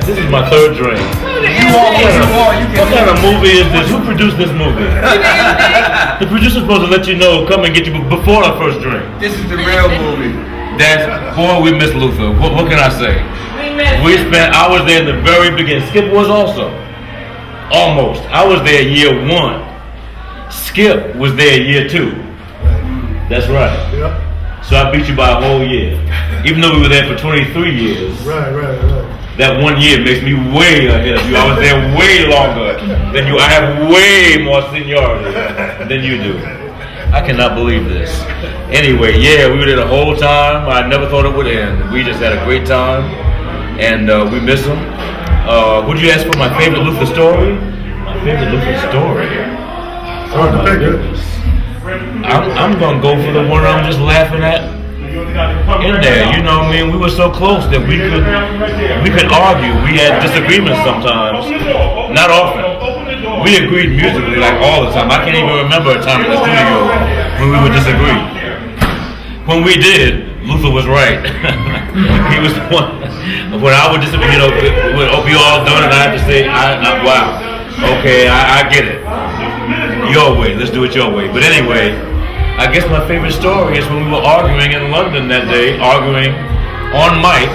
This is my third drink. What kind of movie is this? Who produced this movie? The producer's supposed to let you know, come and get you before the first drink. This is the real movie. Boy, we miss Luther. What can I say? I was there in the very beginning. Skip was also. Almost. I was there year 1. Skip was there year 2. That's right. Yep. So I beat you by a whole year. Even though we were there for 23 years. Right. That 1 year makes me way ahead of you. I was there way longer than you. I have way more seniority than you do. I cannot believe this. Anyway, yeah, we were there the whole time. I never thought it would end. We just had a great time, and we miss him. Would you ask for my favorite Luther story? My favorite Luther story? Oh my goodness. I'm gonna go for the one I'm just laughing at in there. You know what I mean? We were so close that we could argue. We had disagreements sometimes, not often. We agreed musically like all the time. I can't even remember a time in the studio when we would disagree. When we did, Luther was right. He was the one. When I would disagree, you know, you all done, and I have to say, wow, okay, I get it. Your way, let's do it your way. But anyway, I guess my favorite story is when we were arguing in London that day, arguing on mic.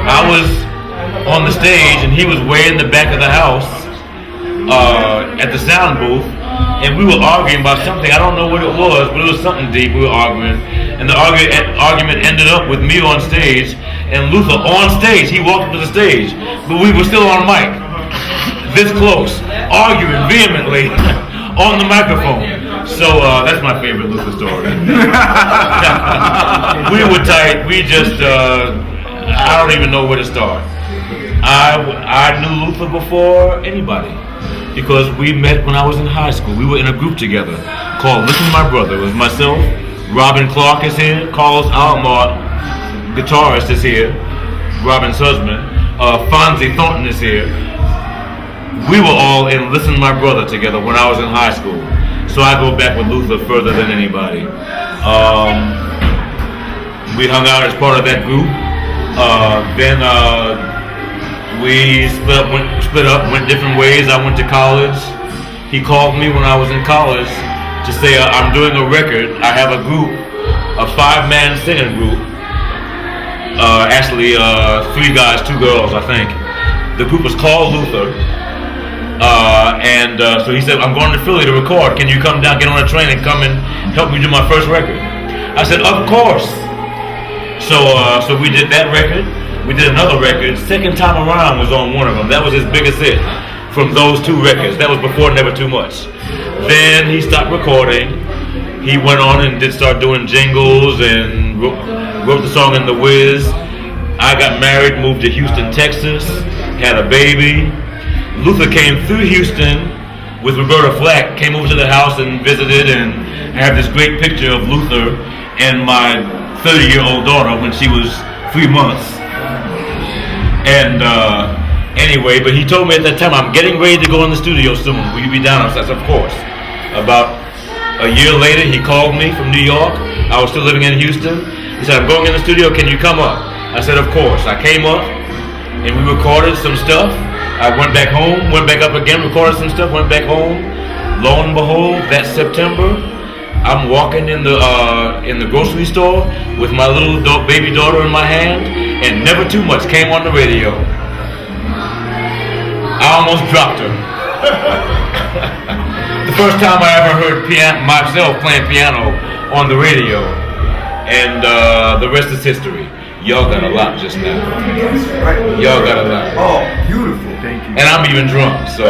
I was on the stage and he was way in the back of the house at the sound booth, and we were arguing about something. I don't know what it was, but it was something deep. We were arguing, and the argument ended up with me on stage and Luther on stage. He walked up to the stage, but we were still on mic, this close, arguing vehemently on the microphone. So that's my favorite Luther story. We were tight. We just, I don't even know where to start. I knew Luther before anybody because we met when I was in high school. We were in a group together called Listen to My Brother. It was myself, Robin Clark is here, Carlos Almart, guitarist, is here, Robin's husband, Fonzie Thornton is here. We were all in Listen to My Brother together when I was in high school. So I go back with Luther further than anybody. We hung out as part of that group. Then we split up, went different ways. I went to college. He called me when I was in college to say, I'm doing a record. I have a group, a 5-man singing group. Actually, 3 guys, 2 girls, I think. The group was called Luther. So he said, I'm going to Philly to record. Can you come down, get on a train and come and help me do my first record? I said, of course. So we did that record. We did another record. Second Time Around was on one of them. That was his biggest hit from those 2 records. That was before Never Too Much. Then he stopped recording. He went on and did start doing jingles and wrote the song In the Wiz. I got married, moved to Houston, Texas, had a baby. Luther came through Houston with Roberta Flack, came over to the house and visited, and I have this great picture of Luther and my 30-year-old daughter when she was 3 months. And anyway, but he told me at that time, I'm getting ready to go in the studio soon. Will you be down? I said, of course. About a year later, he called me from New York. I was still living in Houston. He said, I'm going in the studio. Can you come up? I said, of course. I came up and we recorded some stuff. I went back home, went back up again, recorded some stuff, went back home. Lo and behold, that September, I'm walking in the grocery store with my little baby daughter in my hand, and Never Too Much came on the radio. I almost dropped her. The first time I ever heard myself playing piano on the radio, and the rest is history. Y'all got a lot just now. Y'all got a lot. Oh, beautiful. Thank you. And I'm even drunk, so.